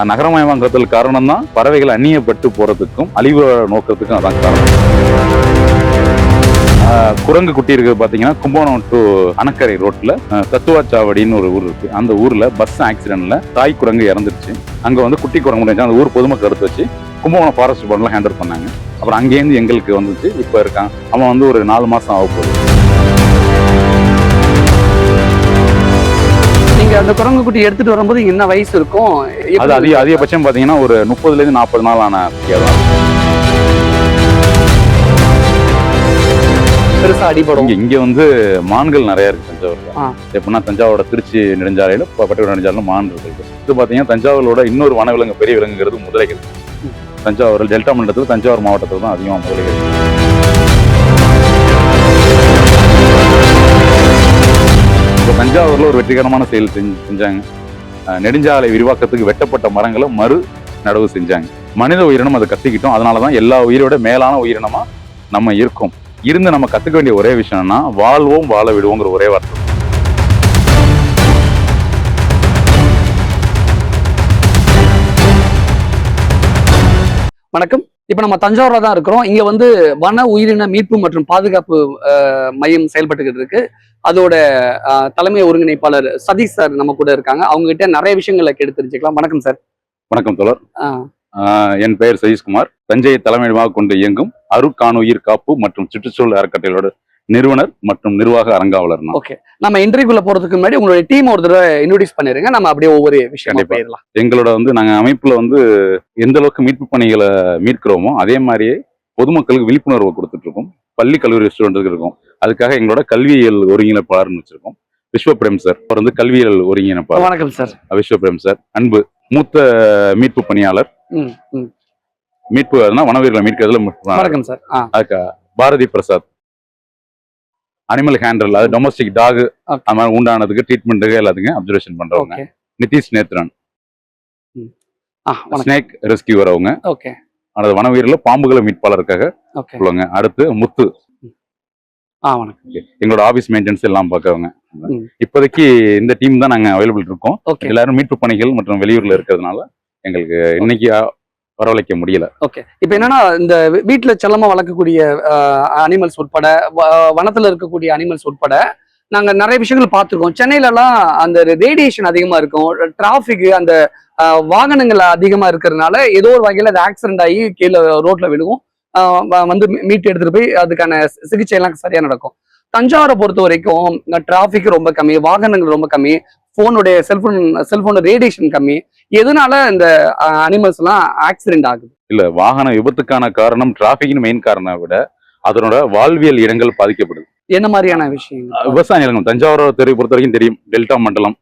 நகரமயமாக்கத்தில் காரணம் தான் பறவைகள் அந்நியப்பட்டு போறதுக்கும் அழிவு நோக்கத்துக்கும் அதான் காரணம். குரங்கு குட்டி இருக்கு பாத்தீங்கன்னா, கும்பகோணம் டு அணக்கரை ரோட்ல தத்துவாச்சாவடின்னு ஒரு ஊர் இருக்கு. அந்த ஊர்ல பஸ் ஆக்சிடென்ட்ல தாய் குரங்கு இறந்துருச்சு. அங்க வந்து குட்டி குரங்கு அந்த ஊர் பொதுமக்கள் எடுத்து வச்சு கும்பகோணம் ஃபாரஸ்ட் டிபார்ட்மெண்ட்ல ஹேண்டில் பண்ணாங்க. அப்புறம் அங்கேருந்து எங்களுக்கு வந்துச்சு. இப்ப இருக்கான், அவன் வந்து ஒரு 4 மாசம் ஆக போகுது. நீங்க அந்த குரங்கு குட்டி எடுத்துட்டு வரும்போது என்ன வயசு இருக்கும்? அது அதிகபட்சம் பாத்தீங்கன்னா ஒரு 30ல இருந்து 40 நாள் ஆன குட்டியாதான். பெருசா அடிபடும். இங்க வந்து மான்கள் நிறைய இருக்கு தஞ்சாவூர்ல. எப்படின்னா தஞ்சாவூரோட திருச்சி நெடுஞ்சாலையில பட்டுக்கோட்டை நெடுஞ்சாலையில மான் இருக்கு. இது பாத்தீங்கன்னா தஞ்சாவூரோட இன்னொரு வனவிலங்கு பெரிய விலங்குங்கிறது முதலைகள். தஞ்சாவூர் டெல்டா மண்டலத்துல தஞ்சாவூர் மாவட்டத்துல தான் அதிகமாக முதலைகள். இப்போ தஞ்சாவூர்ல ஒரு வெற்றிகரமான செயல் செஞ்சாங்க. நெடுஞ்சாலை விரிவாக்கத்துக்கு வெட்டப்பட்ட மரங்களை மறு நடவு செஞ்சாங்க. மனித உயிரினம் அதை கத்திக்கிட்டோம். அதனாலதான் எல்லா உயிரோட மேலான உயிரினமா நம்ம இருக்கோம். இருந்து நம்ம கத்துக்க வேண்டிய ஒரே விஷயம்னா வாழ்வோம் வாழ விடுவோங்கிற ஒரே வார்த்தை. வணக்கம். இப்ப நம்ம தஞ்சாவூர்ல தான் இருக்கிறோம். இங்க வந்து வன உயிரின மீட்பு மற்றும் பாதுகாப்பு மையம் செயல்பட்டுக்கிட்டு இருக்கு. அதோட தலைமை ஒருங்கிணைப்பாளர் சதீஷ் சார் நம்ம கூட இருக்காங்க. அவங்க கிட்ட நிறைய விஷயங்களை கேட்டு தெரிஞ்சுக்கலாம். வணக்கம் சார். வணக்கம் தோழர். என் பெயர் சதீஷ்குமார். தஞ்சையை தலைமையிடமாக கொண்டு இயங்கும் அருட்காணுயிர் காப்பு மற்றும் சுற்றுச்சூழல் அறக்கட்டளையோட நிறுவனர் மற்றும் நிர்வாக அரங்காவலர். ஓகே, நம்ம இன்டர்வியூல போறதுக்கு முன்னாடி உங்களுடைய டீம் ஒரு தடவை இன்ட்ரோடியூஸ் பண்ணிருங்க. நம்ம அப்படியே ஒவ்வொரு விஷயம் போயிடலாம். எங்களோட வந்து நாங்க அமைப்புல வந்து எந்த அளவுக்கு மீட்பு பணிகளை மீட்கிறோமோ அதே மாதிரியே பொதுமக்களுக்கு விழிப்புணர்வு கொடுத்துட்டு இருக்கோம். பள்ளி கல்லூரி ஸ்டூடெண்ட்டுக்கு இருக்கும். அதுக்காக எங்களோட கல்வியியல் ஒருங்கிணைப்பாளர்னு வச்சிருக்கோம் விஸ்வபிரேம் சார். அவர் வந்து கல்வியியல் ஒருங்கிணைப்பாளர். வணக்கம் சார். விஸ்வபிரேம் சார் அன்பு மூத்த மீட்பு பணியாளர். மீட்பு வனவீரர்களை மீட்கிறதுல வணக்கம் சார். அதுக்கு பாரதி பிரசாத் அனிமல் ஹேண்டல், அது டொமஸ்டிக் டாக் அது மாதிரி உண்டானதுக்கு ட்ரீட்மெண்ட்டுக்கு எல்லாத்துக்கும் அப்சர்வேஷன் பண்றவங்க. நிதிஷ் நேத்ரன் ஸ்னேக் ரெஸ்கியூவர் அவங்க. அல்லது வனவீரர்ல பாம்புகளை மீட்பாளருக்காக சொல்லுவாங்க. அடுத்து முத்து எங்களோட ஆபீஸ் மெயின்டெனன்ஸ் எல்லாம் பார்க்கவங்க. இப்போதைக்கு இந்த டீம் தான் நாங்க அவைலபிள் இருக்கோம். எல்லாரும் மீட்பு பணிகள் மற்றும் வெளியூர்ல இருக்கிறதுனால எங்களுக்கு இன்னைக்கு வரவழைக்க முடியல. ஓகே, இப்போ என்னன்னா இந்த வீட்டுல செல்லமா வளர்க்கக்கூடிய அனிமல்ஸ் உட்பட வனத்துல இருக்கக்கூடிய அனிமல்ஸ் உட்பட நாங்க நிறைய விஷயங்கள் பார்த்துருக்கோம். சென்னையில எல்லாம் அந்த ரேடியேஷன் அதிகமா இருக்கும். டிராபிக் அந்த வாகனங்கள் அதிகமா இருக்கிறதுனால ஏதோ ஒரு வகையில அது ஆக்சிடென்ட் ஆகி கீழே ரோட்ல விழுவும். வந்து மீட்டு எடுத்துட்டு போய் அதுக்கான சிகிச்சை எல்லாம் சரியா நடக்கும். தஞ்சாவூரை பொறுத்த வரைக்கும் டிராபிக் ரொம்ப கம்மி, வாகனங்கள் ரொம்ப கம்மி, போனுடைய செல்போன் ரேடியேஷன் கம்மி. எதனால இந்த அனிமல்ஸ் எல்லாம் ஆக்சிடென்ட் ஆகுது? இல்ல, வாகன விபத்துக்கான காரணம் டிராபிக்னு மெயின் காரணம் விட அதனோட வாழ்வியல் இடங்கள் பாதிக்கப்படுது. என்ன மாதிரியான விஷயங்கள்? விவசாய நிலங்கள் தஞ்சாவூர் தெருவை பொறுத்த வரைக்கும் தெரியும், டெல்டா மண்டலம்.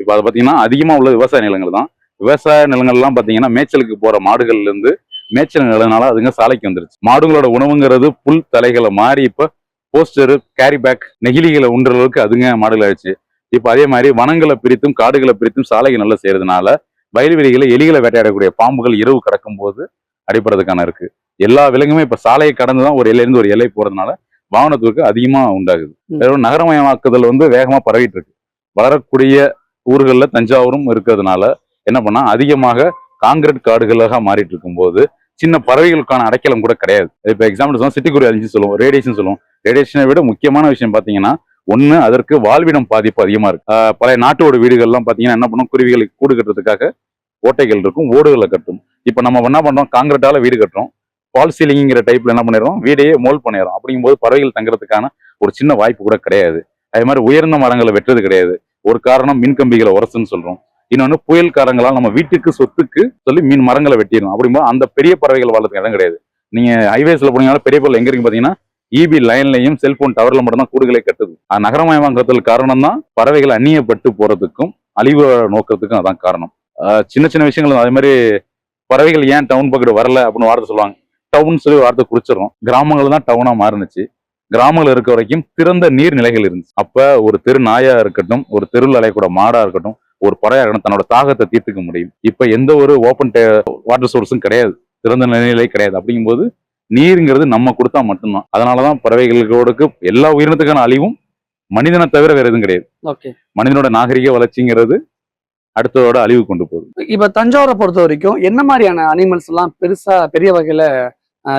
இப்ப அதை பாத்தீங்கன்னா அதிகமா உள்ள விவசாய நிலங்கள் தான். விவசாய நிலங்கள்லாம் பாத்தீங்கன்னா மேய்ச்சலுக்கு போற மாடுகள்ல இருந்து மேய்ச்சல் நிலனால அதுங்க சாலைக்கு வந்துருச்சு. மாடுகளோட உணவுங்கிறது புல் தலைகளை மாறி இப்ப போஸ்டர், கேரி பேக், நெகிழிகளை உண்ற அளவுக்கு அதுங்க மாடுகள் ஆயிடுச்சு. இப்ப அதே மாதிரி வனங்களை பிரித்தும் காடுகளை பிரித்தும் சாலைக்கு நல்லா செய்யறதுனால வயல்வெளிகளை எலிகளை வேட்டையாடக்கூடிய பாம்புகள் இரவு கடக்கும் போது அடிப்படுறதுக்கான இருக்கு. எல்லா விலங்குமே இப்ப சாலையை கடந்துதான் ஒரு இலையிலிருந்து ஒரு இலை போறதுனால வாகனத்துக்கு அதிகமா உண்டாகுது. நகரமயமாக்குதல் வந்து வேகமா பரவிட்டு இருக்கு. வளரக்கூடிய ஊர்களில் தஞ்சாவூரும் இருக்கிறதுனால என்ன பண்ணா அதிகமாக காங்கிரீட் காடுகளாக மாறிட்டு இருக்கும் போது சின்ன பறவைகளுக்கான அடைக்கலம் கூட கிடையாது. இப்ப எக்ஸாம்பிள் சொன்னா சிட்டுக்குருவி அழிஞ்சு சொல்லுவோம், ரேடியேஷன் சொல்லுவோம். ரேடியேஷனை விட முக்கியமான விஷயம் பாத்தீங்கன்னா ஒண்ணு, அதற்கு வாழ்விடம் பாதிப்பு அதிகமா இருக்கு. பழைய நாட்டோட வீடுகள்லாம் பாத்தீங்கன்னா என்ன பண்ணும், குருவிகளுக்கு கூடு கட்டுறதுக்காக ஓட்டைகள் இருக்கும், ஓடுகளை கட்டும். இப்ப நம்ம என்ன பண்றோம், காங்கிரீட்டால வீடு கட்டுறோம், பால் சீலிங்கிற டைப்ல என்ன பண்ணிடுறோம், வீடையே மோல் பண்ணிடுறோம். அப்படிங்கும்போது பறவைகள் தங்குறதுக்கான ஒரு சின்ன வாய்ப்பு கூட கிடையாது. அதே மாதிரி உயர்ந்த மரங்களை வெட்டுறது கிடையாது. ஒரு காரணம் மின்கம்பிகளை உரசுன்னு சொல்றோம். இன்னொன்னு புயல் காரங்களால் நம்ம வீட்டுக்கு சொத்துக்கு சொல்லி மீன் மரங்களை வெட்டிடும். அப்படிங்கும்போது அந்த பெரிய பறவைகள் வாழ்றதுக்கு இடம் கிடையாது. நீங்க ஹைவேஸ்ல போனீங்கன்னா பெரிய பொருள் எங்க இருக்கு பாத்தீங்கன்னா இபி லைன்லையும் செல்போன் டவர்ல மட்டும் தான் கூடுகளை கட்டுது. நகரமயமாக்கத்தில் காரணம் தான் பறவைகள் அந்நியப்பட்டு போறதுக்கும் அழிவு நோக்கத்துக்கும் அதான் காரணம். சின்ன சின்ன விஷயங்கள் அதே மாதிரி பறவைகள் ஏன் டவுன் பக்கத்து வரல அப்படின்னு வார்த்தை சொல்லுவாங்க. டவுன் சொல்லி வார்த்தை குறிச்சிடறோம். கிராமங்கள் தான் டவுனா மாறுனுச்சு. கிராமங்கள் இருக்க வரைக்கும் திறந்த நீர் நிலைகள் இருந்துச்சு. அப்ப ஒரு தெரு நாயா இருக்கட்டும், ஒரு தெருவில் அலையக்கூட மாடா இருக்கட்டும், ஒரு பறவையா இருக்கட்டும், தன்னோட தாகத்தை தீர்த்துக்க முடியும். இப்ப எந்த ஒரு ஓப்பன் வாட்டர் சோர்ஸும் கிடையாது, திறந்த நிலையிலே கிடையாது. அப்படிங்கும்போது நீருங்கிறது நம்ம கொடுத்தா மட்டும்தான். அதனாலதான் பறவைகளுக்கு எல்லா உயிரினத்துக்கான அழிவும் மனிதனை தவிர வேற எதுவும் கிடையாது. மனிதனோட நாகரிக வளர்ச்சிங்கிறது அடுத்ததோட அழிவு கொண்டு போகுது. இப்ப தஞ்சாவூரை பொறுத்த வரைக்கும் என்ன மாதிரியான அனிமல்ஸ் எல்லாம் பெருசா பெரிய வகையில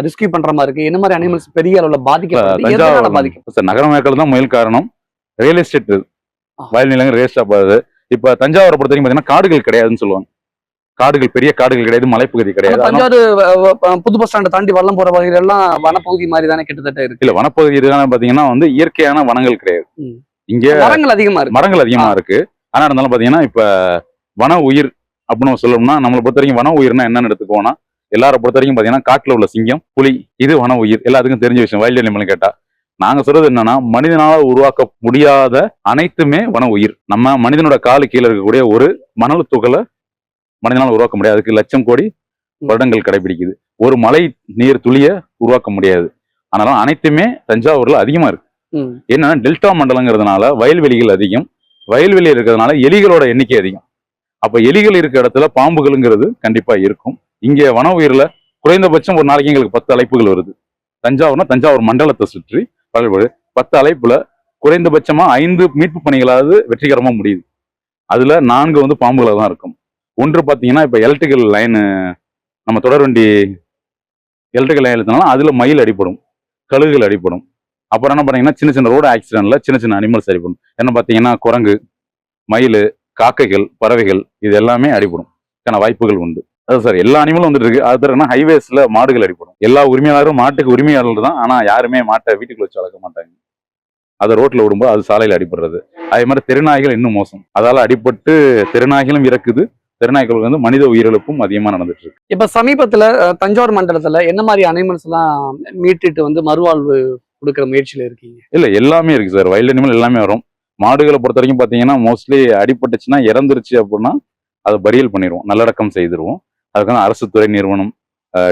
ரெஸ்கியூ பண்ற மாதிரி இருக்கு? என்ன மாதிரி அனிமல்ஸ் பெரிய அளவுல பாதிக்கப்படுது? எதனால தஞ்சாவூர் பாதிக்கும்? சார் நகரமயமாக்கல் தான் முயல் காரணம். ரியல் எஸ்டேட் வயல் நிலங்கள் ரேஸ்ட் ஆகாது. இப்ப தஞ்சாவூரை பொறுத்த வரைக்கும் பாத்தீங்கன்னா காடுகள் கிடையாதுன்னு சொல்லுவாங்க. காடுகள் பெரிய காடுகள் கிடையாது, மலைப்பகுதி கிடையாது. தஞ்சாவூர் புது பஸ் ஸ்டாண்ட் தாண்டி வல்லம் போற வகையில எல்லாம் வனப்பகுதி மாதிரி தானே கிட்டத்தட்ட இருக்கு. இல்ல வனப்பகுதி இருக்கான பாத்தீங்கன்னா வந்து இயற்கையான வனங்கள் கிடையாது. இங்க மரங்கள் அதிகமா இருக்கு. மரங்கள் அதிகமா இருக்கு. ஆனா இருந்தாலும் பாத்தீங்கன்னா இப்ப வன உயிர் அப்படின்னு சொல்லணும்னா நம்மளை பொறுத்த வரைக்கும் வன உயிர்னா என்னன்னு எடுத்துக்கோனா எல்லாரை பொறுத்த வரைக்கும் பாத்தீங்கன்னா காட்டுல உள்ள சிங்கம், புலி, இது வன உயிர். எல்லாத்துக்கும் தெரிஞ்ச விஷயம். வைல்ட் அனிமல் கேட்டா நாங்க சொல்றது என்னன்னா மனிதனால உருவாக்க முடியாத அனைத்துமே வன உயிர். நம்ம மனிதனோட காலு கீழே இருக்கக்கூடிய ஒரு மணல் துகளை மனிதனால உருவாக்க முடியாது. அதுக்கு லட்சம் கோடி வருடங்கள் கடைபிடிக்குது. ஒரு மழை நீர் துளிய உருவாக்க முடியாது. ஆனாலும் அனைத்துமே தஞ்சாவூர்ல அதிகமா இருக்கு. என்னன்னா டெல்டா மண்டலங்கிறதுனால வயல்வெளிகள் அதிகம். வயல்வெளி இருக்கிறதுனால எலிகளோட எண்ணிக்கை அதிகம். அப்ப எலிகள் இருக்க இடத்துல பாம்புகள்ங்கிறது கண்டிப்பா இருக்கும். இங்க வன உயிர்ல குறைந்தபட்சம் ஒரு நாளைக்கு எங்களுக்கு 10 அழைப்புகள் வருது. தஞ்சாவூர்னா தஞ்சாவூர் மண்டலத்தை சுற்றி 10 அழைப்புல குறைந்தபட்சமா 5 மீட்பு பணிகளாவது வெற்றிகரமா முடியுது. அதுல 4 வந்து பாம்புகளா தான் இருக்கும். ஒன்று பாத்தீங்கன்னா இப்ப எலக்ட்ரிக்கல் லைன், நம்ம தொடர்வண்டி எலக்ட்ரிக்கல் லைன் எழுத்தினாலும் அதுல மயில் அடிப்படும், கழுகுகள் அடிப்படும். அப்புறம் என்ன பண்ணீங்கன்னா சின்ன சின்ன ரோடு ஆக்சிடென்ட்ல சின்ன சின்ன அனிமல்ஸ் அடிப்படும். என்ன பாத்தீங்கன்னா குரங்கு, மயில், காக்கைகள், பறவைகள் இது எல்லாமே அடிப்படும் வாய்ப்புகள் உண்டு. அது சார் எல்லா அனிமலும் வந்துட்டு இருக்கு. அது தவிர ஹைவேஸ்ல மாடுகள் அடிப்படும். எல்லா உரிமையாளரும் மாட்டுக்கு உரிமையாளர் தான். ஆனா யாருமே மாட்டை வீட்டுக்குள்ள வச்சு வளர்க்க மாட்டாங்க. அதை ரோட்ல விடும்போது அது சாலையில அடிபடுறது. அதே மாதிரி தெருநாய்கள் இன்னும் மோசம். அதால அடிபட்டு தெருநாய்களும் இறக்குது. தெருநாய்களுக்கு வந்து மனித உயிரிழப்பும் அதிகமா நடந்துட்டு இருக்கு. இப்ப சமீபத்துல தஞ்சாவூர் மண்டலத்துல என்ன மாதிரி அனிமல்ஸ் எல்லாம் மீட்டுட்டு வந்து மறுவாழ்வு கொடுக்குற முயற்சியில இருக்கீங்க? இல்ல எல்லாமே இருக்கு சார். வைல்ட் அனிமல் எல்லாமே வரும். மாடுகளை பொறுத்த வரைக்கும் பாத்தீங்கன்னா மோஸ்ட்லி அடிபட்டுச்சுன்னா இறந்துருச்சு அப்படின்னா அதை பரியல் பண்ணிடுவோம், நல்லடக்கம் செய்திருவோம். அதுக்கான அரசு துறை நிறுவனம்,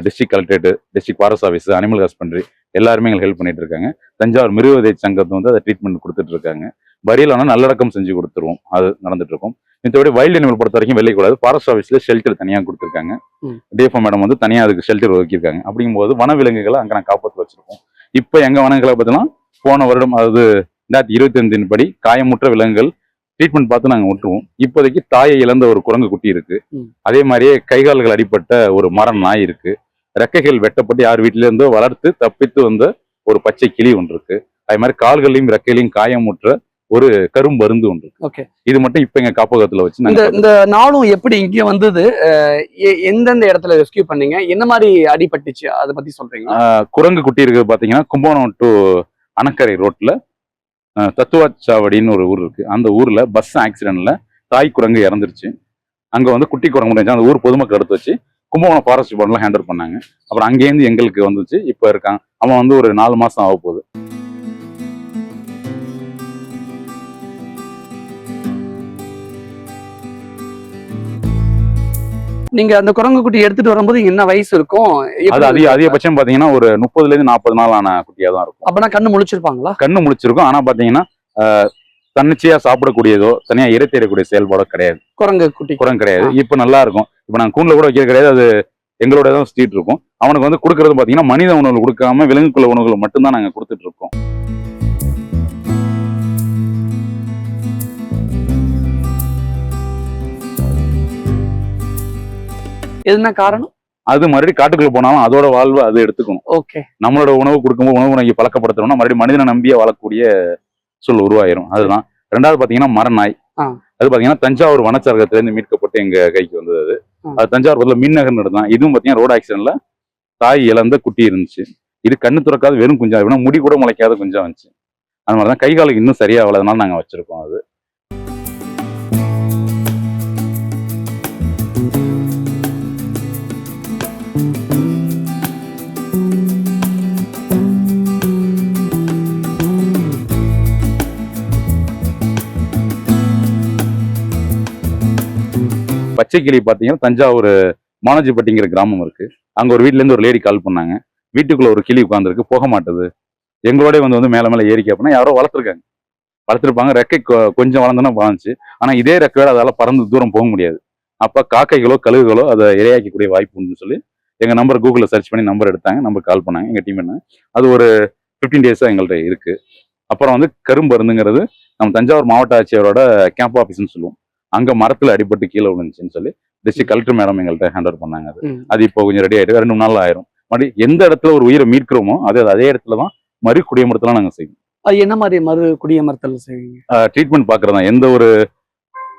district collectorate, district forest office, animal husbandry எல்லாருமே எங்களுக்கு ஹெல்ப் பண்ணிட்டு இருக்காங்க. தஞ்சாவூர் மிருகவதை சங்கத்தை வந்து அதை ட்ரீட்மெண்ட் கொடுத்துட்டு இருக்காங்க. பரியல் ஆனால் நல்லடக்கம் செஞ்சு கொடுத்துருவோம். அது நடந்துட்டு இருக்கும். மத்தபடி வைல்ட் அனிமல் பொறுத்த வரைக்கும் வெளியக்கூடாது. ஃபாரஸ்ட் ஆஃபீஸ்ல ஷெல்டர் தனியாக கொடுத்துருக்காங்க. டிஎஃப்ஓ மேடம் வந்து தனியாக அதுக்கு ஷெல்டர் ஒதுக்கியிருக்காங்க. அப்படிங்கும்போது வனவிலங்குகளை அங்கே நான் காப்பாற்ற வச்சிருக்கோம். இப்போ எங்க வனங்களை பார்த்தீங்கன்னா போன வருடம், அதாவது 2025 படி காயமுற்ற விலங்குகள் ட்ரீட்மெண்ட் பார்த்து நாங்கள் விட்டுருவோம். இப்போதைக்கு தாயை இழந்த ஒரு குரங்கு குட்டி இருக்கு. அதே மாதிரியே கைகால்கள் அடிப்பட்ட ஒரு மரம் நாய் இருக்கு. ரெக்கைகள் வெட்டப்பட்டு யார் வீட்டில இருந்தோ வளர்த்து தப்பித்து வந்த ஒரு பச்சை கிளி ஒன்று இருக்கு. அதே மாதிரி கால்களையும் ரெக்கையிலையும் காயமுற்ற ஒரு கரும்பருந்து ஒன்று இருக்கு. இது மட்டும் இப்ப எங்க காப்பகத்துல வச்சு இந்த நாளும் எப்படி இங்க வந்தது, எந்தெந்த இடத்துல ரெஸ்கியூ பண்ணீங்க, என்ன மாதிரி அடிபட்டுச்சு அதை பத்தி சொல்றீங்க? குரங்கு குட்டி இருக்கு பாத்தீங்கன்னா கும்பகோணம் டு அணக்கரை ரோட்ல தத்துவாச்சாவடின்னு ஒரு ஊர் இருக்கு. அந்த ஊர்ல பஸ் ஆக்சிடென்ட்ல தாய் குரங்கு இறந்துருச்சு. அங்க வந்து குட்டி குரங்கு அந்த ஊர் பொதுமக்கள் எடுத்து வச்சு கும்பகோணம் ஃபாரஸ்ட் டிபார்ட்மெண்ட்ல ஹேண்டில் பண்ணாங்க. அப்புறம் அங்கேருந்து எங்களுக்கு வந்துச்சு. இப்ப இருக்கான். அவன் வந்து ஒரு 4 மாசம் ஆக போகுது. நீங்க அந்த குரங்கு குட்டி எடுத்துட்டு வரும்போது என்ன வயசு இருக்கும்? அது அதிகபட்சம் பாத்தீங்கன்னா ஒரு 30ல இருந்து 40 நாள் ஆன குட்டியா தான் இருக்கும். அப்பனா கண்ணு முழிச்சிருப்பாங்களா? கண்ணு முழிச்சிருக்கும். ஆனா பாத்தீங்கன்னா தன்னிச்சையா சாப்பிடக்கூடியதோ தனியா இறை தேடக்கூடிய செயல்பாடோ கிடையாது. குரங்கு கிடையாது. இப்ப நல்லா இருக்கும். இப்ப நாங்க கூண்டுல கூட வைக்க கிடையாது. அது எங்களோட தான் சுத்திட்டு இருக்கும். அவனுக்கு வந்து கொடுக்கறது பாத்தீங்கன்னா மனித உணவுகள் கொடுக்காம விலங்குக்குள்ள உணவுகள் மட்டும்தான் நாங்க கொடுத்துட்டு இருக்கோம். என்ன காரணம்? அது மறுபடியும் காட்டுக்குள்ள போனாலும் அதோட வாழ்வு அது எடுத்துக்கணும். ஓகே. நம்மளோட உணவு கொடுக்கும்போது உணவு நோக்கி பழக்கப்படுத்தணும்னா மறுபடியும் மனிதனை நம்பிய வாழக்கூடிய சூழல் உருவாயிரும். அதுதான். 2வது பாத்தீங்கன்னா மரநாய். அது பாத்தீங்கன்னா தஞ்சாவூர் வனச்சரகத்துல இருந்து மீட்கப்பட்டு எங்க கைக்கு வந்தது. அது தஞ்சாவூர் பக்கத்துல மின்னகர் நடந்தான். இதுவும் பாத்தீங்கன்னா ரோடு ஆக்சிடென்ட்ல தாய் இழந்த குட்டி இருந்துச்சு. இது கண்ணு துறக்காத வெறும் குஞ்சா, முடி கூட முளைக்காத குஞ்சா வந்துச்சு. அது மாதிரிதான் கை காலுக்கு இன்னும் சரியா வளர்றதுனால நாங்க வச்சிருக்கோம். அது பச்சை கிளி பாத்தீங்கன்னா தஞ்சாவூர் மானஜிப்பட்டிங்கிற கிராமம் இருக்கு. அங்க ஒரு வீட்டுல இருந்து ஒரு லேடி கால் பண்ணாங்க. வீட்டுக்குள்ள ஒரு கிளி உட்காந்துருக்கு, போக மாட்டுது. எங்களோட வந்து மேல மேல ஏறிக்க அப்படின்னா யாரோ வளர்த்துருப்பாங்க. ரெக்கை கொஞ்சம் வளர்ந்தோன்னா பாஞ்சி. ஆனா இதே ரெக்கையோட அதால பறந்து தூரம் போக முடியாது. அப்ப காக்கைகளோ கழுகுகளோ அதை இரையாக்கக்கூடிய வாய்ப்பு உண்டுன்னு சொல்லி எங்க நம்பர் கூகுள்ல சர்ச் பண்ணி நம்பர் எடுத்தாங்க. நம்பர் கால் பண்ணாங்க எங்க டீம். என்ன அது ஒரு 15 டேஸா எங்கள்கிட்ட இருக்கு. அப்புறம் வந்து கரும்பருந்துங்கிறது நம்ம தஞ்சாவூர் மாவட்ட ஆட்சியரோட கேம்ப் ஆஃபீஸ்ன்னு சொல்லுவோம். அங்க மரத்துல அடிபட்டு கீழே விழுந்துச்சுன்னு சொல்லி டிஸ்ட்ரிக்ட் கலெக்டர் மேடம் எங்கள்கிட்ட ஹேண்ட் பண்ணாங்க. ம். அது இப்போ கொஞ்சம் ரெடி ஆயிட்டு 2 நாள் ஆயிரும். மறுபடியும் எந்த இடத்துல ஒரு உயிரை மீட்கிறோமோ அதே இடத்துல தான் மறு குடியமர்த்தலாம் நாங்க செய்வோம். அது என்ன மாதிரி மறு குடியமர்த்தல் செய்வீங்க? ட்ரீட்மெண்ட் பாக்குறதா எந்த ஒரு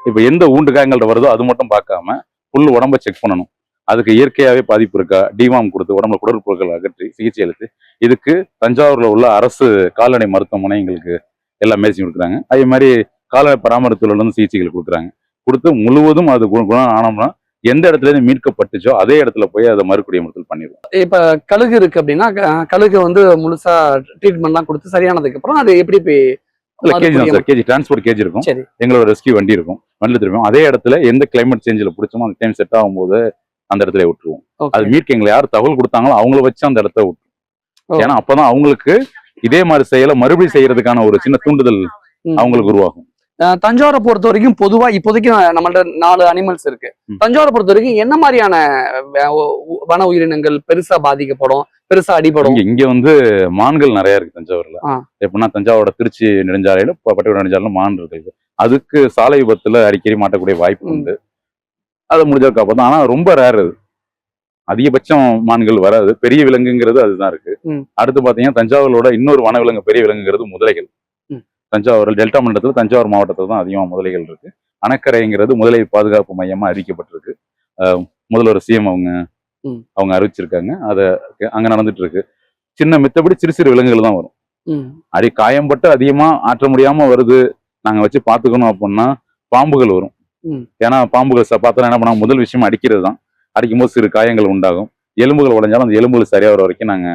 இப்ப எந்த ஊண்டு காயங்கள்ட்ட வருதோ அது மட்டும் பார்க்காம ஃபுல் உடம்ப செக் பண்ணணும். அதுக்கு இயற்கையாவே பாதிப்பு இருக்கா, டிவார்ம் கொடுத்து உடம்புல குடற்புழுக்கள் அகற்றி சிகிச்சை அளித்து இதுக்கு தஞ்சாவூர்ல உள்ள அரசு கால்நடை மருத்துவமனை எங்களுக்கு எல்லா மெடிசன் கொடுக்குறாங்க. அதே மாதிரி கால்நடை பராமரிப்புல இருந்து சிகிச்சைகள் கொடுக்குறாங்க. கொடுத்து முழுவதும் அது குணம் ஆனோம்னா எந்த இடத்துல இருந்து மீட்கப்பட்டுச்சோ அதே இடத்துல போய் அதை மறுகுடியமர்த்தல் பண்ணிடுவோம். இப்ப கழுகு இருக்கு அப்படின்னா கழுகு வந்து முழுசா ட்ரீட்மெண்ட்லாம் கொடுத்து சரியானதுக்கு அப்புறம் அது எப்படி போய் இல்ல கேஜி தான் சார், கேஜி டிரான்ஸ்போர்ட் கேஜி இருக்கும். சரி. எங்களோட ரெஸ்கியூ வண்டி இருக்கும், வண்டியில் திரும்பும் அதே இடத்துல எந்த கிளைமேட் சேஞ்சில் பிடிச்சோமோ அந்த டைம் செட் ஆகும்போது அந்த இடத்துல விட்டுருவோம். அது மீட்க எங்களை யார் தகவல் கொடுத்தாங்களோ அவங்கள வச்சு அந்த இடத்த விட்டுருவோம். ஏன்னா அப்பதான் அவங்களுக்கு இதே மாதிரி செயலை மறுபடியும் செய்யறதுக்கான ஒரு சின்ன தூண்டுதல் அவங்களுக்கு உருவாகும். தஞ்சாவூரை பொறுத்த வரைக்கும் பொதுவா இப்போதைக்கு நம்மள்ட்ட 4 அனிமல்ஸ் இருக்கு. தஞ்சாவூரை பொறுத்த வரைக்கும் என்ன மாதிரியான வன உயிரினங்கள் பெருசா பாதிக்கப்படும், பெருசா அடிபடும்? இங்க வந்து மான்கள் நிறைய இருக்கு தஞ்சாவூர்ல. எப்படின்னா தஞ்சாவூரோட திருச்சி நெடுஞ்சாலையில பட்டுக்கோட்டை நெடுஞ்சாலையில மான் இருக்கு. அதுக்கு சாலை விபத்துல அடிக்கடி மாட்டக்கூடிய வாய்ப்பு உண்டு. அதை முடிஞ்சதுக்கு அப்புறம் ஆனா ரொம்ப ரேர் அது. அதிகபட்சம் மான்கள் வராது. பெரிய விலங்குங்கிறது அதுதான் இருக்கு. அடுத்து பாத்தீங்கன்னா தஞ்சாவூரோட இன்னொரு வனவிலங்கு பெரிய விலங்குங்கிறது முதலைகள். தஞ்சாவூர் டெல்டா மண்டலத்துல தஞ்சாவூர் மாவட்டத்துல தான் அதிகமா முதலைகள் இருக்கு. அணக்கரைங்கிறது முதலை பாதுகாப்பு மையமா அறிவிக்கப்பட்டிருக்கு. முதல்வர் சிஎம் அவங்க அறிவிச்சிருக்காங்க. அதை அங்க நடந்துட்டு இருக்கு. சின்ன மித்தபடி சிறு சிறு விலங்குகள் தான் வரும். அது காயம்பட்டு அதிகமா ஆற்ற முடியாம வருது, நாங்க வச்சு பாத்துக்கணும் அப்படின்னா பாம்புகள் வரும். ஏன்னா பாம்புகள் பார்த்தா என்ன பண்ணா முதல் விஷயம் அடிக்கிறது தான். அடிக்கும் போது சிறு காயங்கள் உண்டாகும். எலும்புகள் உடைஞ்சாலும் அந்த எலும்புகள் சரியா வர வரைக்கும் நாங்க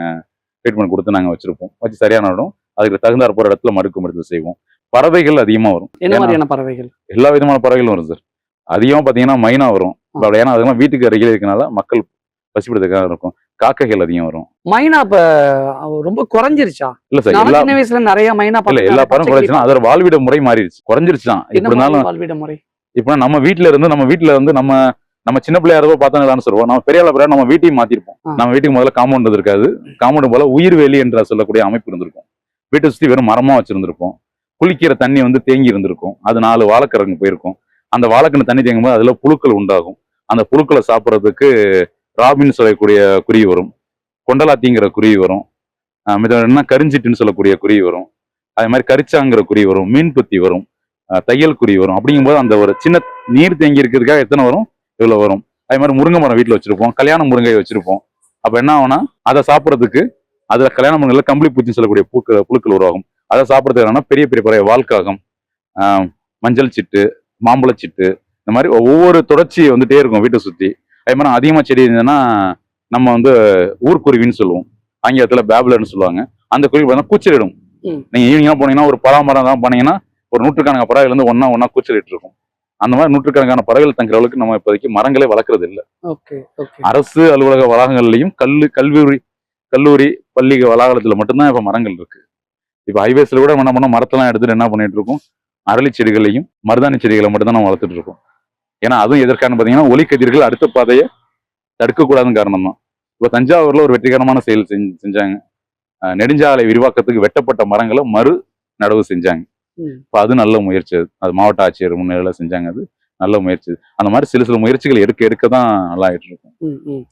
ட்ரீட்மெண்ட் கொடுத்து நாங்க வச்சிருப்போம். வச்சு சரியான இடம் அதுக்கு தகுந்தாற் போற இடத்துல மறுத்து செய்வோம். பறவைகள் அதிகமா வரும். என்ன மாதிரியான பறவைகள்? எல்லா விதமான பறவைகளும் வரும் சார். அதிகமா பாத்தீங்கன்னா மைனா வரும். ஏன்னா அதெல்லாம் வீட்டுக்கு அருகில் இருக்கனால மக்கள் பசிப்படுறதுக்காக இருக்கும். காக்கைகள் அதிகம் வரும். மைனா இப்ப ரொம்ப குறைஞ்சிருச்சா? இல்ல சார், சின்ன வயசுல நிறைய மைனா இல்ல எல்லா பறவை குறைச்சுன்னா அதோட வாழ்விட முறை மாறிடுச்சு, குறைஞ்சிருச்சுதான். இப்படினாலும் வாழ்விட முறை இப்ப நம்ம வீட்டுல இருந்து நம்ம சின்ன பிள்ளையா இருப்போ பார்த்தோம்னு சொல்லுவோம். நம்ம பெரிய பிறகு நம்ம வீட்டையும் மாத்திருப்போம். நம்ம வீட்டுக்கு முதல்ல காம்பவுண்ட் இருக்காது. காம்பவுண்ட் போல உயிர்வேலி என்ற சொல்லக்கூடிய அமைப்பு இருந்திருக்கும். வீட்டை சுத்தி வெறும் மரமா வச்சிருந்திருப்போம். குளிக்கிற தண்ணி வந்து தேங்கி இருந்திருக்கும். அது 4 வாழைக்கரங்க போயிருக்கும். அந்த வாழைக்கண்ணு தண்ணி தேங்கும் போது அதுல புழுக்கள் உண்டாகும். அந்த புழுக்களை சாப்பிட்றதுக்கு ராபின்னு சொல்லக்கூடிய குருவி வரும், கொண்டலாத்திங்கிற குருவி வரும், என்ன கரிஞ்சிட்டுன்னு சொல்லக்கூடிய குருவி வரும், அதே மாதிரி கரிச்சாங்கிற குருவி வரும், மீன் புத்தி வரும், தையல் குருவி வரும். அப்படிங்கும்போது அந்த ஒரு சின்ன நீர் தேங்கி இருக்கிறதுக்காக எத்தனை வரும், இவ்வளவு வரும். அதே மாதிரி முருங்கை மரம் வீட்டுல வச்சிருப்போம், கல்யாண முருங்கை வச்சிருப்போம். அப்ப என்ன ஆகும்னா அதை சாப்பிட்றதுக்கு அதுல கல்யாண முருங்கைல கம்பளி பூச்சின்னு சொல்லக்கூடிய புழுக்கள் உருவாகும். அதை சாப்பிட்றதுக்கு என்னன்னா பெரிய பெரிய பறவை வால்காகம், மஞ்சள் சிட்டு, மாம்பழ சிட்டு, இந்த மாதிரி ஒவ்வொரு தொடர்ச்சி வந்துட்டே இருக்கும் வீட்டை சுத்தி. அதே மாதிரி அதிகமா செடி இருந்ததுன்னா நம்ம வந்து ஊர்க்குருவின்னு சொல்லுவோம், ஆங்கிலத்துல பேப்லர்னு சொல்லுவாங்க. அந்த குருவி பார்த்தா கூச்சலிடும். நீங்க ஈவினிங்கா போனீங்கன்னா ஒரு பலாமரம் தான் போனீங்கன்னா ஒரு நூற்றுக்கணக்கான பறவைகள் வந்து ஒன்னா கூச்சலிட்டு இருக்கும். அந்த மாதிரி நூற்றுக்கணக்கான பறவைகள் தங்குற அளவுக்கு நம்ம இப்போதைக்கு மரங்களே வளர்க்கறது இல்லை. அரசு அலுவலக வளாகங்கள்லயும் கல்லூரி பள்ளி வளாகத்துல மட்டும்தான் இப்ப மரங்கள் இருக்கு. இப்ப ஹைவேஸ்ல கூட என்ன பண்ண மரத்தெல்லாம் எடுத்துட்டு என்ன பண்ணிட்டு இருக்கோம், அரளி செடிகளையும் மருதாணி செடிகளை மட்டும் தான் நம்ம வளர்த்துட்டு இருக்கோம். ஏன்னா அதுவும் எதற்கான பாத்தீங்கன்னா ஒலிக்கதிர்கள் அடுத்த பாதையை தடுக்கக்கூடாதுன்னு காரணம் தான். இப்ப தஞ்சாவூர்ல ஒரு வெற்றிகரமான செயல் செஞ்சாங்க. நெடுஞ்சாலை விரிவாக்கத்துக்கு வெட்டப்பட்ட மரங்களை மறு நடவு செஞ்சாங்க. இப்ப அது நல்ல முயற்சி. அது மாவட்ட ஆட்சியர் முன்னிலையில செஞ்சாங்க. அது நல்ல முயற்சி. அந்த மாதிரி சில முயற்சிகள் எடுக்க தான் நல்லா ஆயிட்டு இருக்கும்.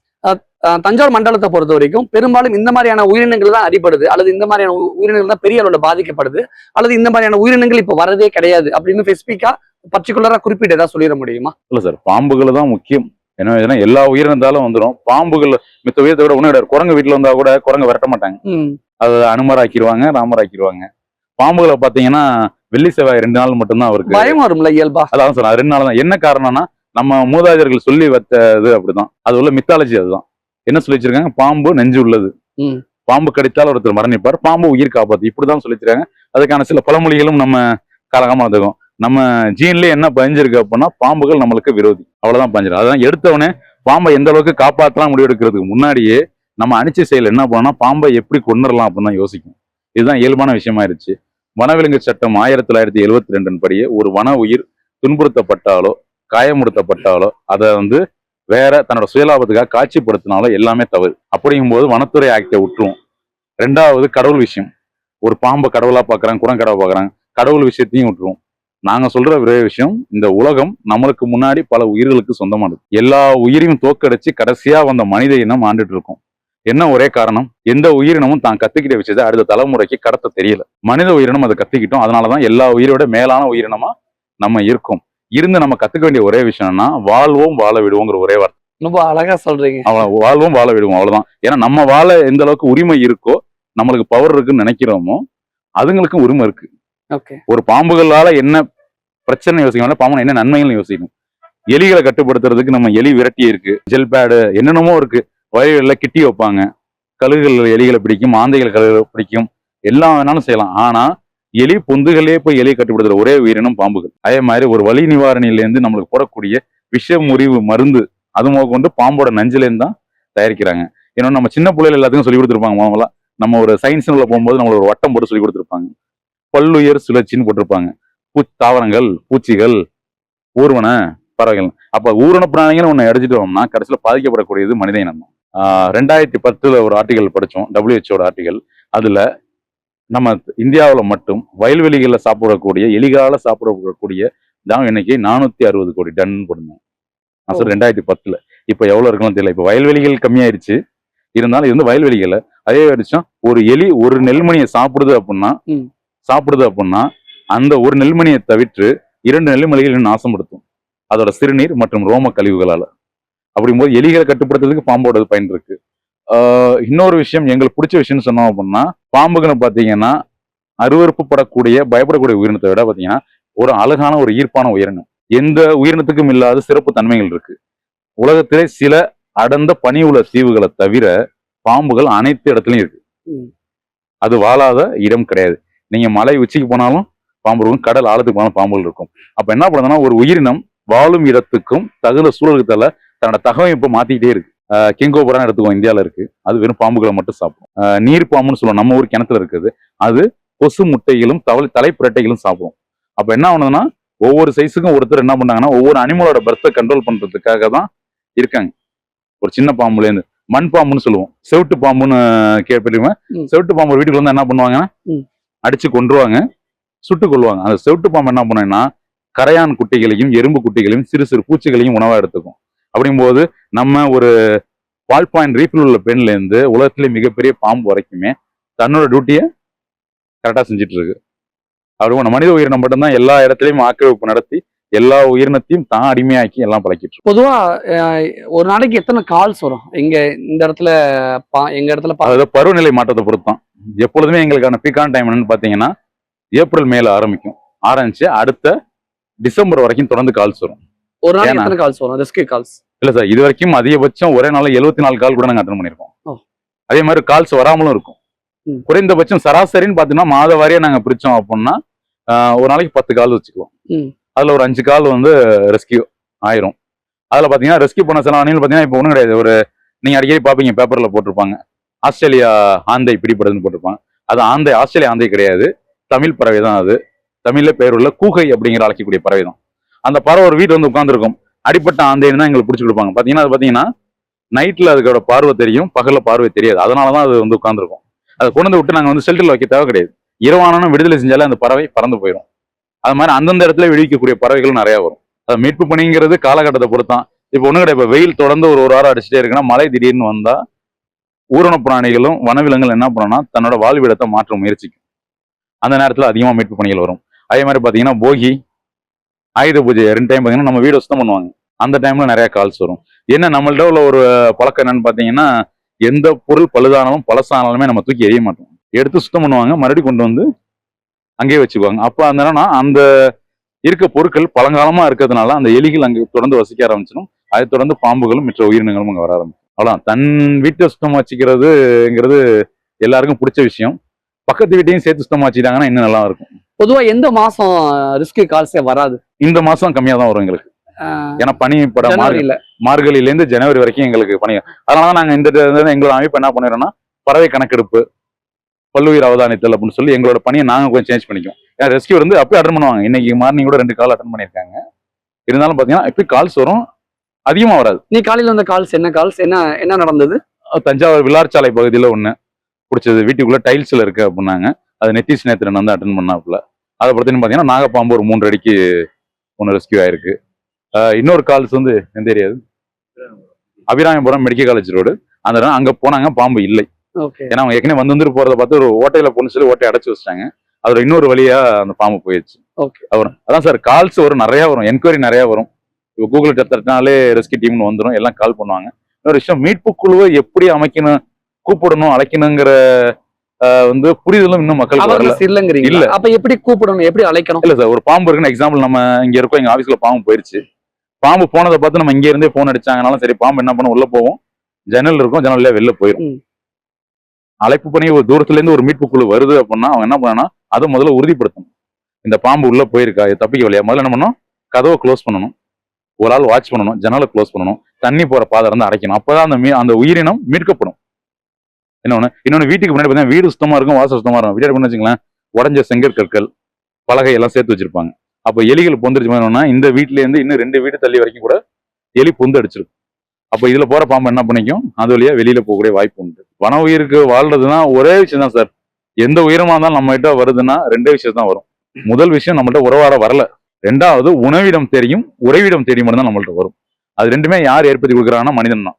தஞ்சாவூர் மண்டலத்தை பொறுத்த வரைக்கும் பெரும்பாலும் இந்த மாதிரியான உயிரினங்கள் தான் அடிபடுது, அல்லது இந்த மாதிரியான உயிரினங்கள் தான் பெரிய அளவுல பாதிக்கப்படுது, அல்லது இந்த மாதிரியான உயிரினங்கள் இப்ப வரதே கிடையாது அப்படின்னு ஸ்பெசிபிக்கா பர்டிகுலரா குறிப்பிட்டு ஏதாவது சொல்லிட முடியுமா? இல்ல சார், பாம்புகள் தான் முக்கியம். ஏன்னா எல்லா உயிரினத்தாலும் வந்துடும். பாம்புகள் மித்த உயிரத்தை விட ஒன்னும் குரங்கு வீட்டுல வந்தா கூட குரங்கு விரட்ட மாட்டாங்க. அது அனுமராக்கிடுவாங்க, ராமராக்கிடுவாங்க. பாம்புகளை பாத்தீங்கன்னா வெள்ளி செவ்வாய் 2 நாள் மட்டும்தான் அவருக்கு பயம் வரும்ல இயல்பா. அதான் சார், 2 நாள் தான். என்ன காரணம்னா நம்ம மூதாதையர்கள் சொல்லி வச்சது அப்படிதான். அது உள்ள மித்தாலஜி. அதுதான் என்ன சொல்லி வச்சிருக்காங்க, பாம்பு நெஞ்சு உள்ளது, பாம்பு கடித்தால் ஒருத்தர் மரணிப்பார், பாம்பு உயிர் காப்பாத்து, இப்படிதான் சொல்லி வச்சிருக்காங்க. அதுக்கான சில பழமொழிகளும் நம்ம காலகாலமா இருக்கும். நம்ம ஜீன்லயே என்ன பதிஞ்சிருக்கு அப்படின்னா பாம்புகள் நம்மளுக்கு விரோதி, அவ்வளவுதான் பதிஞ்சிருக்கு. அதான் எடுத்தவொடனே பாம்பை எந்த அளவுக்கு காப்பாற்றலாம் முடிவு எடுக்கிறதுக்கு முன்னாடியே நம்ம அணிச்சை செயல் என்ன பண்ணோம்னா பாம்பை எப்படி கொண்டுடலாம் அப்படின்னு தான் யோசிக்கும். இதுதான் இயல்பான விஷயமாயிருச்சு. வனவிலங்கு சட்டம் 1972 படியே ஒரு வன உயிர் துன்புறுத்தப்பட்டாலோ காயமுறுத்தப்பட்டாலோ அதை வந்து வேற தன்னோட சுயலாபத்துக்காக காட்சிப்படுத்தினாலோ எல்லாமே தவறு. அப்படிங்கும்போது வனத்துறை ஆக்டை விட்டுரும். 2வது கடவுள் விஷயம். ஒரு பாம்பை கடவுளா பாக்குறாங்க, குரங்கடவை பாக்குறாங்க, கடவுள் விஷயத்தையும் விட்டுரும். நாங்க சொல்ற ஒரே விஷயம், இந்த உலகம் நம்மளுக்கு முன்னாடி பல உயிர்களுக்கு சொந்தமானது. எல்லா உயிரையும் தோக்கடிச்சு கடைசியா வந்த மனித இனம் ஆண்டுட்டு இருக்கும். என்ன ஒரே காரணம், எந்த உயிரினமும் தான் கத்துக்கிட்ட விஷயத்தை அடுத்த தலைமுறைக்கு கடத்த தெரியல. மனித உயிரினம் அதை கத்துக்கிட்டோம். அதனாலதான் எல்லா உயிரோட மேலான உயிரினமா நம்ம இருக்கோம். இருந்து நம்ம கத்துக்க வேண்டிய ஒரே விஷயம்னா, வாழ்வோம் வாழ விடுவோங்கிற ஒரே வார்த்தை. ரொம்ப அழகா சொல்றீங்க. வாழ்வோம் வாழ விடுவோம், அவ்வளவுதான். ஏன்னா நம்ம வாழ எந்த அளவுக்கு உரிமை இருக்கோ, நம்மளுக்கு பவர் இருக்குன்னு நினைக்கிறோமோ, அதுங்களுக்கும் உரிமை இருக்கு. ஓகே. ஒரு பாம்புகளால என்ன பிரச்சனை யோசிக்கணும், பாம்பு என்ன நன்மைகள் யோசிக்கணும். எலிகளை கட்டுப்படுத்துறதுக்கு நம்ம எலி விரட்டி இருக்கு, ஜெல் பேடு என்னென்னமோ இருக்கு. வயல்கள்ல கிட்டி வைப்பாங்க, கழுகுகள் எலிகளை பிடிக்கும், ஆந்தைகள் கழுகுகளை பிடிக்கும், எல்லாம் வேணாலும் செய்யலாம். ஆனா எலி பொந்துகளே போய் எலியை கட்டுப்படுத்துற ஒரே உயிரினம் பாம்புகள். அதே மாதிரி ஒரு வலி நிவாரணியிலேருந்து நம்மளுக்கு போடக்கூடிய விஷ முறிவு மருந்து, அது கொண்டு பாம்போட நஞ்சிலேருந்து தான் தயாரிக்கிறாங்க. ஏன்னா நம்ம சின்ன பிள்ளைகள் எல்லாத்துக்கும் சொல்லி கொடுத்துருப்பாங்க. முதல்ல நம்ம ஒரு சயின்ஸ் உள்ள போகும்போது நம்மள ஒரு வட்டம் போட்டு சொல்லி கொடுத்துருப்பாங்க. பல்லுயிர் சுழற்சின்னு போட்டிருப்பாங்க. தாவரங்கள், பூச்சிகள், ஊர்வன பறவைகள். அப்ப ஊர்வன பிராணிகள் ஒண்ணு அடிச்சிட்டோம்னா கடைசியில பாதிக்கப்படக்கூடியது மனித இனம் தான். 2010 ஒரு ஆர்டிகல் படிச்சோம், WHO ஆர்டிகல். அதுல நம்ம இந்தியாவில மட்டும் வயல்வெளிகளில் சாப்பிடக்கூடிய எலிகளால சாப்பிடக்கூடிய தான் இன்னைக்கு 460 கோடி டன் போடுங்க. நான் சொல்றேன் 2010. இப்ப எவ்வளவு இருக்குன்னு தெரியல. இப்ப வயல்வெளிகள் கம்மியாயிருச்சு, இருந்தாலும் இது வயல்வெளிகளை அதே வருஷம் ஒரு எலி ஒரு நெல்மணியை சாப்பிடுது அப்படின்னா அந்த ஒரு நெல்மணியை தவிர்த்து 2 நெல்மணிகளை நாசப்படுத்தும் அதோட சிறுநீர் மற்றும் ரோம கழிவுகளால. அப்படிங்கும்போது எலிகளை கட்டுப்படுத்துறதுக்கு பாம்போட பயன் இருக்கு. இன்னொரு விஷயம் எங்களுக்கு பிடிச்ச விஷயம் சொன்னோம் அப்படின்னா, பாம்புகளை பாத்தீங்கன்னா அருவறுப்பு படக்கூடிய பயப்படக்கூடிய உயிரினத்தை விட பாத்தீங்கன்னா ஒரு அழகான ஒரு ஈர்ப்பான உயிரினம். எந்த உயிரினத்துக்கும் இல்லாத சிறப்பு தன்மைகள் இருக்கு. உலகத்திலே சில அடர்ந்த பனி உள்ள தீவுகளை தவிர பாம்புகள் அனைத்து இடத்துலயும் இருக்கு. அது வாழாத இடம் கிடையாது. நீங்க மலை உச்சிக்கு போனாலும் பாம்பு இருக்கும், கடல் ஆழத்துக்கு போனாலும் பாம்புகள் இருக்கும். அப்ப என்ன பண்ணுதுன்னா, ஒரு உயிரினம் வாழும் இடத்துக்கும் தகுந்த சூழலுக்கு தள்ள தன்னோட தகவமைப்பை மாத்திக்கிட்டே இருக்கு. கிங்கோபுரம் எடுத்துக்கோ, இந்தியாவில இருக்கு. அது வெறும் பாம்புகளை மட்டும் சாப்பிடும். நீர் பாம்புன்னு சொல்லுவோம், நம்ம ஊர் கிணத்துல இருக்குது. அது கொசு முட்டைகளும் தலைப்புரட்டைகளும் சாப்பிடும். அப்ப என்ன ஆகுதுன்னா, ஒவ்வொரு சைஸுக்கும் ஒருத்தர் என்ன பண்ணாங்கன்னா ஒவ்வொரு அனிமலோட பர்த்தை கண்ட்ரோல் பண்றதுக்காக தான் இருக்காங்க. ஒரு சின்ன பாம்புல இருந்து மண் பாம்புன்னு சொல்லுவோம், செவிட்டு பாம்புன்னு கேள்விப்பட்டிருக்கேன். செவிட்டு பாம்பு வீட்டுக்கு வந்து என்ன பண்ணுவாங்கன்னா அடிச்சு கொன்றுவாங்க, சுட்டு கொள்வாங்க. அந்த செவிட்டு பாம்பு என்ன பண்ணுன்னா கரையான் குட்டிகளையும் எறும்பு குட்டிகளையும் சிறு சிறு பூச்சிகளையும் உணவா எடுத்துக்கும். அப்படிங்கும்போது நம்ம ஒரு பால் பாயிண்ட் ரீஃபில் உள்ள பெண்ல இருந்து உலகத்திலே மிகப்பெரிய பாம்பு வரைக்குமே தன்னோட டியூட்டியை கரெக்டா செஞ்சுட்டு இருக்கு. அப்படி மனித உயிரினம் மட்டும்தான் எல்லா இடத்துலயும் ஆக்கிரமிப்பு நடத்தி எல்லா உயிரினத்தையும் தான் அடிமையாக்கி எல்லாம் பழக்கிட்டு. பொதுவா ஒரு நாளைக்கு எத்தனை கால்ஸ் வரும் இந்த இடத்துல எங்க இடத்துல? அதாவது பருவநிலை மாற்றத்தை பொறுத்தான். எப்பொழுதுமே எங்களுக்கான பீக்கான டைம் என்னன்னு பாத்தீங்கன்னா ஏப்ரல் மேல ஆரம்பிச்சு அடுத்த டிசம்பர் வரைக்கும் தொடர்ந்து கால்ஸ் வரும். ஒரு நாளைக்கு எத்தனை கால்ஸ் வரும்? ரெஸ்கியூ கால்ஸ் இல்ல சார், இது வரைக்கும் அதிகபட்சம் ஒரே நாள் 74 கால் கூட நாங்க அட்டன் பண்ணிருக்கோம். அதே மாதிரி கால்ஸ் வராமலும் இருக்கும். குறைந்தபட்சம் சராசரின்னு பாத்தீங்கன்னா மாத வாரியா நாங்க பிரிச்சோம் அப்படின்னா ஒரு நாளைக்கு 10 கால் வச்சுக்குவோம். அதுல ஒரு 5 கால் வந்து ரெஸ்கியூ ஆயிரும். அதுல பாத்தீங்கன்னா ரெஸ்கியூ பண்ண சில அணிகள் பாத்தீங்கன்னா இப்ப ஒண்ணும் கிடையாது. ஒரு நீங்க அடிக்கடி பாப்பீங்க, பேப்பர்ல போட்டிருப்பாங்க ஆஸ்திரேலியா ஆந்தை பிடிபடுதுன்னு போட்டிருப்பாங்க. அது ஆந்தை, ஆஸ்திரேலியா ஆந்தை கிடையாது, தமிழ் பறவை தான். அது தமிழ்ல பேருள்ள கூகை அப்படிங்கிற அழைக்கக்கூடிய பறவை தான். அந்த பறவை ஒரு வீட்டு வந்து உட்காந்துருக்கும், அடிப்பட்ட ஆந்தைன்னு தான் எங்களுக்கு பிடிச்சி கொடுப்பாங்க. பாத்தீங்கன்னா அது பாத்தீங்கன்னா நைட்ல அதுக்கோட பார்வை தெரியும், பகல்ல பார்வை தெரியாது. அதனாலதான் அது வந்து உட்காந்துருக்கும். அதை கொண்டு வந்து விட்டு நாங்க வந்து ஷெல்டர்ல வைக்க தேவை கிடையாது. இரவானும் விடுதலை செஞ்சாலே அந்த பறவை பறந்து போயிடும். அது மாதிரி அந்தந்த இடத்துல விடுவிக்கக்கூடிய பறவைகள் நிறைய வரும். அது மீட்பு பணிங்கிறது காலகட்டத்தை பொறுத்தான். இப்போ ஒண்ணு கிடையாது, இப்ப வெயில் தொடர்ந்து ஒரு வாரம் அடிச்சுட்டே இருக்குன்னா மழை திடீர்னு வந்தா ஊரண பிராணிகளும் வனவிலங்குகள் என்ன பண்ணணும்னா தன்னோட வாழ்விடத்தை மாற்ற முயற்சிக்கும். அந்த நேரத்துல அதிகமா மீட்பு பணிகள் வரும். அதே மாதிரி பாத்தீங்கன்னா போகி, ஆயுத பூஜை 2 டைம் பாத்தீங்கன்னா நம்ம வீடு சுத்தம் பண்ணுவாங்க. அந்த டைம்ல நிறைய கால்ஸ் வரும். என்ன நம்மள்ட்ட உள்ள ஒரு பழக்கம் என்னன்னு பாத்தீங்கன்னா, எந்த பொருள் பழுதானாலும் பழசானாலுமே நம்ம தூக்கி எறிய மாட்டோம். எடுத்து சுத்தம் பண்ணுவாங்க, மறுபடியும் கொண்டு வந்து அங்கேயே வச்சுக்குவாங்க. அப்ப அந்த இருக்க பொருட்கள் பழங்காலமா இருக்கிறதுனால அந்த எலிகள் அங்கே தொடர்ந்து வசிக்க ஆரம்பிச்சிடும். அதை தொடர்ந்து பாம்புகளும் மற்ற உயிரினங்களும் அங்கே வர ஆரம்பிக்கும். அவ்வளவுதான். தன் வீட்டை சுத்தமா வச்சுக்கிறதுங்கிறது எல்லாருக்கும் பிடிச்ச விஷயம். பக்கத்து வீட்டையும் சேர்த்து சுத்தமா வச்சுக்கிட்டாங்கன்னா இன்னும் நல்லா இருக்கும். பொதுவா எந்த மாசம் ரெஸ்கியூ கால்ஸே வராது? இந்த மாசம் கம்மியா தான் வரும் எங்களுக்கு. ஏன்னா பனி மார்கழியில இருந்து ஜனவரி வரைக்கும் எங்களுக்கு பனி. அதனாலதான் நாங்க இந்த எங்களோட அமைப்பு என்ன பண்ணிடுறோம்னா பறவை கணக்கெடுப்பு, பல்லுயிர் அவதானித்தல் அப்படின்னு சொல்லி எங்களோட பணியை நாங்க கொஞ்சம் சேஞ்ச் பண்ணிக்குவோம். ஏன்னா ரெஸ்கியூ வந்து அப்பயே அட்டன் பண்ணுவாங்க. இன்னைக்கு மார்னிங் கூட 2 கால் அட்டன் பண்ணியிருக்காங்க. இருந்தாலும் பாத்தீங்கன்னா இப்ப கால்ஸ் வரும், அதிகமா வராது. நீ காலையில வந்த கால்ஸ் என்ன நடந்தது? தஞ்சாவூர் விளார்சாலை பகுதியில ஒண்ணு பிடிச்சது, வீட்டுக்குள்ள டைல்ஸ்ல இருக்கு அப்படின்னாங்க. அது நெத்திஸ் நேத்திரன் வந்து அட்டன் பண்ணாப்புல. அதை பத்தின்னு பாத்தீங்கன்னா நாகப்பாம்பு ஒரு 3 அடிக்கு ஒன்று ரெஸ்கியூ ஆயிருக்கு. இன்னொரு கால்ஸ் வந்து எந்த area? Abiramapuram medical college road. அந்த இடம் அங்க போனாங்க, பாம்பு இல்லை. ஓகே. ஏன்னா அவங்க ஏற்கனவே வந்துட்டு போறதை பார்த்து ஒரு ஓட்டையில பொண்ணு சொல்லி ஓட்டையை அடைச்சு வச்சிட்டாங்க. அதுல இன்னொரு வழியா அந்த பாம்பு போயிடுச்சு. ஓகே. அதான் சார் கால்ஸ் வரும், நிறைய வரும், என்கொயரி நிறைய வரும். இப்போ கூகுள் தட்டினாலே ரெஸ்கியூ டீம்னு வந்துடும், எல்லாம் கால் பண்ணுவாங்க. இன்னொரு விஷயம், மீட்பு குழுவை எப்படி அமைக்கணும், கூப்பிடணும், அழைக்கணுங்கிற வந்து புரிதலும் இன்னும் மக்களுக்கு வரல. இல்லங்கிறீங்க. இல்ல. அப்ப எப்படி கூப்பிடணும், எப்படி அழைக்கணும்? இல்ல சார், ஒரு பாம்பு இருக்குன்னு எக்ஸாம்பிள், நம்ம இங்க இருக்கோம், எங்க ஆபீஸ்ல பாம்பு போயிருச்சு. பாம்பு போனதை பார்த்து நம்ம இங்க இருந்தே போன் அடிச்சாங்கனாலும் சரி, பாம்பு என்ன பண்ண உள்ள போவோம், ஜன்னல் இருக்கும், ஜன்னல்ல வெளில போயிடும். அழைப்பு பண்ணி ஒரு தூரத்துல இருந்து ஒரு மீட்பு குழு வருது அப்படின்னா அவங்க என்ன பண்ணனா, அதை முதல்ல உறுதிப்படுத்தணும். இந்த பாம்பு உள்ள போயிருக்கா, இது தப்பிக்க வழியா, முதல்ல என்ன பண்ணணும், கதவை க்ளோஸ் பண்ணணும், ஒரு ஆள் வாட்ச் பண்ணணும், ஜன்னலை க்ளோஸ் பண்ணணும், தண்ணி போற பாதை இருந்து அடைக்கணும். அப்பதான் அந்த உயிரினம் மீட்கப்படும். இன்னொன்னு வீட்டுக்கு முன்னாடி பார்த்தீங்கன்னா வீடு சுத்தமா இருக்கும், வாசல் சுத்தமா இருக்கும். வீடு வச்சுங்களேன், உடஞ்ச செங்கற்கற்கள், பலகை எல்லாம் சேர்த்து வச்சிருப்பாங்க. அப்ப எலிகள் பொந்துருச்சு, இந்த வீட்டுல இருந்து இன்னும் 2 வீடு தள்ளி வரைக்கும் கூட எலி பொந்து அடிச்சிருக்கும். அப்ப இதுல போற பாம்பு என்ன பண்ணிக்கும், அது வழியா வெளியில போகக்கூடிய வாய்ப்பு உண்டு. வன உயிருக்கு வாழ்றதுன்னா ஒரே விஷயம் தான் சார். எந்த உயிரமா இருந்தாலும் நம்ம கிட்ட வருதுன்னா 2 விஷயம் தான் வரும். முதல் விஷயம், நம்மள்ட்ட உறவாட வரல. 2வது, உணவிடம் தெரியும், உறைவிடம் தெரியும் தான் நம்மள்ட்ட வரும். அது 2மே யார் ஏற்படுத்தி கொடுக்குறாங்கன்னா மனிதன் தான்.